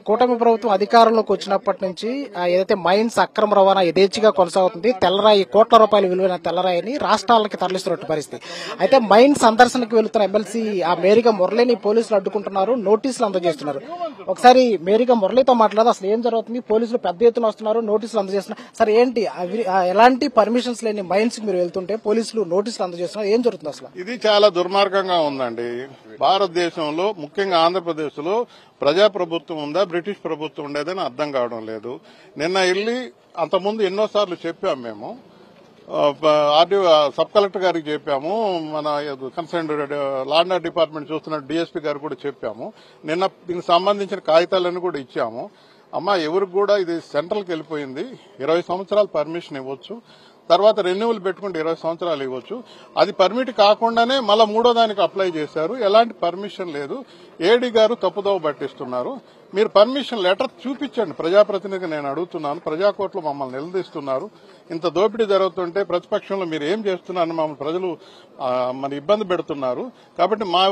కూటమి ప్రభుత్వం అధికారంలోకి వచ్చినప్పటి నుంచి ఏదైతే మైన్స్ అక్రమ రవాణా యథేచ్ఛగా కొనసాగుతుంది. తెల్లరాయి కోట్ల రూపాయల విలువైన తెల్లరాయిని రాష్ట్రాలకి తరలిస్తున్నట్టు పరిస్థితి. అయితే మైన్స్ సందర్శనకు వెళుతున్న ఎమ్మెల్సీ మేరిగా మురళిని పోలీసులు అడ్డుకుంటున్నారు, నోటీసులు అందజేస్తున్నారు. ఒకసారి మేరిగా మురళితో మాట్లాడదు, అసలు ఏం జరుగుతుంది? పోలీసులు పెద్ద ఎత్తున వస్తున్నారు, నోటీసులు అందజేస్తున్నారు. సరే ఏంటి ఎలాంటి పర్మిషన్స్ లేని మైన్స్ కి మీరు వెళ్తుంటే పోలీసులు నోటీసులు అందజేస్తున్నారు, ఏం జరుగుతుంది అసలు? ఇది చాలా దుర్మార్గంగా ఉందండి. భారతదేశంలో ముఖ్యంగా ఆంధ్రప్రదేశ్ లో ప్రజాప్రభుత్వం ఉందా బ్రిటిష్ ప్రభుత్వం ఉండేదని అర్థం కావడం లేదు. నిన్న వెళ్లి అంతకుముందు ఎన్నోసార్లు చెప్పాము మేము, ఆర్డీఓ సబ్ కలెక్టర్ గారికి చెప్పాము, మన concern law and order department చూస్తున్న డీఎస్పీ గారు కూడా చెప్పాము. నిన్న దీనికి సంబంధించిన కాగితాలన్నీ కూడా ఇచ్చాము. అమ్మా ఎవరికి కూడా ఇది సెంట్రల్కి వెళ్ళిపోయింది, 20 సంవత్సరాలు పర్మిషన్ ఇవ్వచ్చు, తర్వాత రెన్యువల్ పెట్టుకుంటే 20 సంవత్సరాలు ఇవ్వచ్చు. అది పర్మిట్ కాకుండానే మళ్ళా మూడో దానికి అప్లై చేశారు. ఎలాంటి పర్మిషన్ లేదు. ఏడీ గారు తప్పుదోవ పట్టిస్తున్నారు. మీరు పర్మిషన్ లెటర్ చూపించండి. ప్రజాప్రతినిధిగా నేను అడుగుతున్నాను. ప్రజాకోర్టులో మమ్మల్ని నిలదీస్తున్నారు. ఇంత దోపిడీ జరుగుతుంటే ప్రతిపక్షంలో మీరు ఏం చేస్తున్నారని మమ్మల్ని ప్రజలు మన ఇబ్బంది పెడుతున్నారు. కాబట్టి మా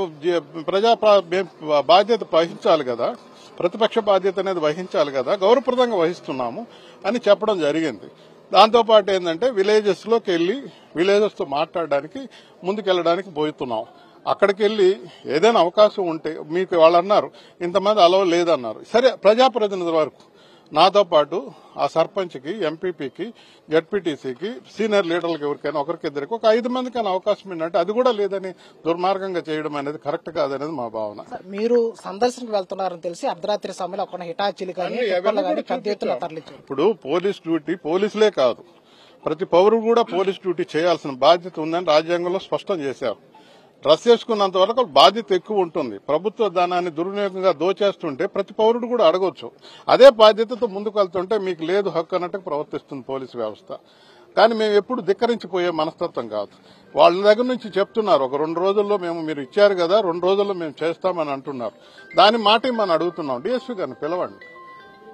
ప్రజా బాధ్యత వహించాలి కదా, ప్రతిపక్ష బాధ్యత అనేది వహించాలి కదా, గౌరవప్రదంగా వహిస్తున్నాము అని చెప్పడం జరిగింది. దాంతోపాటు ఏంటంటే విలేజెస్ లోకి వెళ్లి విలేజెస్ తో మాట్లాడడానికి ముందుకెళ్లడానికి పోతున్నాం. అక్కడికి వెళ్లి ఏదైనా అవకాశం ఉంటే మీకు వాళ్ళు అన్నారు ఇంతమంది అలవ లేదన్నారు. సరే ప్రజాప్రతినిధుల వరకు నాతో పాటు ఆ సర్పంచ్కి, ఎంపీపీకి, జడ్పీటీసీకి, సీనియర్ లీడర్లకు ఎవరికైనా ఒకరికిద్దరికి ఒక 5 మందికైనా అవకాశం ఏంటంటే అది కూడా లేదని దుర్మార్గంగా చేయడం అనేది కరెక్ట్ కాదనేది మా భావన. మీరు సందర్శనకు వెళ్తున్నారని తెలిసి అర్ధరాత్రి సమయంలో ఒక హిటాచీలు ఇప్పుడు పోలీస్ డ్యూటీ పోలీసులే కాదు, ప్రతి పౌరుడు కూడా పోలీస్ డ్యూటీ చేయాల్సిన బాధ్యత ఉందని రాజ్యాంగంలో స్పష్టం చేశారు. డ్రెస్ చేసుకున్నంత వరకు బాధ్యత ఎక్కువ ఉంటుంది. ప్రభుత్వ ధనాన్ని దుర్వినియోగంగా దోచేస్తుంటే ప్రతి పౌరుడు కూడా అడగొచ్చు. అదే బాధ్యతతో ముందుకు వెళ్తుంటే మీకు లేదు హక్కు అన్నట్టు ప్రవర్తిస్తుంది పోలీసు వ్యవస్థ. కానీ మేము ఎప్పుడు ధిక్కరించిపోయే మనస్తత్వం కాదు. వాళ్ళ దగ్గర నుంచి చెప్తున్నారు ఒక 2 రోజుల్లో మీరు ఇచ్చారు కదా, 2 రోజుల్లో మేము చేస్తామని అంటున్నారు. దాని మాట మనం అడుగుతున్నాం. డీఎస్పీ గారిని పిలవండి,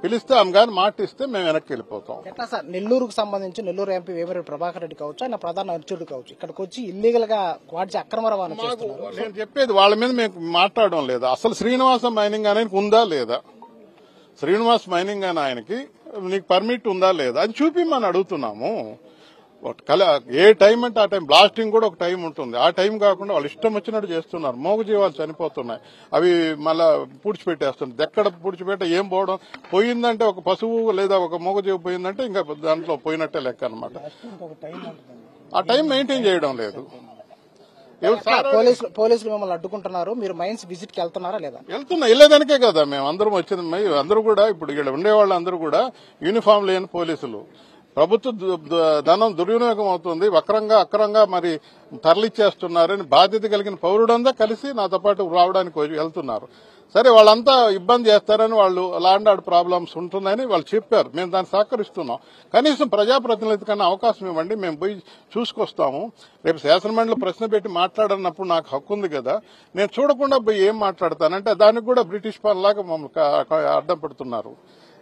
పిలిస్తే ఆమె గాని మాట ఇస్తే మేము వెనక్కి వెళ్ళిపోతాం. ఎట్లా సార్ నెల్లూరుకు సంబంధించి నెల్లూరు ఎంపీ వేమిరెడ్డి ప్రభాకర్ రెడ్డి కావచ్చు, ఆయన ప్రధాన అర్చకుడు కావచ్చు, ఇక్కడికి వచ్చి ఇల్లీగల్ గా వాటి అక్రమ రవాణా చేస్తున్నారు. నేను చెప్పేది వాళ్ళ మీద మేము మాట్లాడడం లేదా. అసలు శ్రీనివాస మైనింగ్ ఆయనకి ఉందా లేదా, శ్రీనివాస్ మైనింగ్ అని ఆయనకి నీకు పర్మిట్ ఉందా లేదా అది చూపిమని అడుగుతున్నాము. ఏ టైం అంటే ఆ టైం, బ్లాస్టింగ్ కూడా ఒక టైం ఉంటుంది. ఆ టైం కాకుండా వాళ్ళు ఇష్టం వచ్చినట్టు చేస్తున్నారు. మూగజీవాలు చనిపోతున్నాయి, అవి మళ్ళా పూడ్చిపెట్టేస్తున్నారు. ఎక్కడ పూడ్చిపెట్ట ఏం పోవడం, పోయిందంటే ఒక పశువు లేదా ఒక మూగజీవి పోయిందంటే ఇంకా దాంట్లో పోయినట్టే లెక్క అనమాట. ఆ టైం మెయింటైన్ చేయడం లేదు. పోలీసులు మిమ్మల్ని అడ్డుకుంటున్నారు, మీరు మైన్స్ విజిట్ కి వెళ్తున్నారా లేదా? వెళ్ళేదానికే కదా మేము అందరం వచ్చింది. అందరూ కూడా ఇప్పుడు ఇక్కడ ఉండేవాళ్ళు అందరూ కూడా యూనిఫామ్ లేని పోలీసులు. ప్రభుత్వ ధనం దుర్వినియోగం అవుతుంది, అక్రంగా మరి తరలిచ్చేస్తున్నారని బాధ్యత కలిగిన పౌరుడంతా కలిసి నాతో పాటు రావడానికి వెళ్తున్నారు. సరే వాళ్ళంతా ఇబ్బంది చేస్తారని, వాళ్ళు లా అండ్ ఆర్డర్ ప్రాబ్లమ్స్ ఉంటుందని వాళ్ళు చెప్పారు. మేము దాన్ని సహకరిస్తున్నాం. కనీసం ప్రజాప్రతినిధి కన్నా అవకాశం ఇవ్వండి, మేము పోయి చూసుకొస్తాము. రేపు శాసనమండలిలో ప్రశ్న పెట్టి మాట్లాడన్నప్పుడు నాకు హక్కు ఉంది కదా, నేను చూడకుండా పోయి ఏం మాట్లాడతానంటే దానికి కూడా బ్రిటిష్ పనిలాగా మమ్మల్ని అడ్డం పెడుతున్నారు.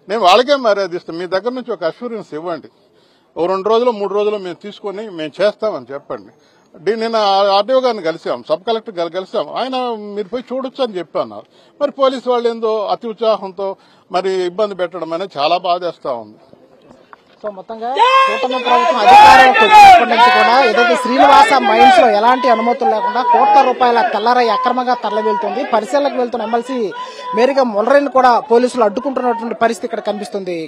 నేను వాళ్ళకే మర్యాద ఇస్తాం. మీ దగ్గర నుంచి ఒక అష్యూరెన్స్ ఇవ్వండి, ఓ 2 రోజులు 3 రోజులు మేము తీసుకుని మేము చేస్తామని చెప్పండి. నిన్న ఆర్డీఓ గారిని కలిసాం, సబ్ కలెక్టర్ గారు కలిసాం. ఆయన మీరు పోయి చూడొచ్చు అని చెప్పన్నారు. మరి పోలీసు వాళ్ళు ఏందో అతి ఉత్సాహంతో మరి ఇబ్బంది పెట్టడం అనేది చాలా బాధేస్తా ఉంది. సో మొత్తంగా కూటమి ప్రభుత్వం అధికారంలోకి వచ్చినప్పటి నుంచి కూడా ఏదైతే శ్రీనివాస మైన్స్ లో ఎలాంటి అనుమతులు లేకుండా కోట్ల రూపాయల తెల్లరాయి అక్రమంగా తరలి వెళ్తుంది. పరిశీలనకు వెళ్తున్న ఎమ్మెల్సీ మేరిగా మురళిని కూడా పోలీసులు అడ్డుకుంటున్నటువంటి పరిస్థితి ఇక్కడ కనిపిస్తుంది.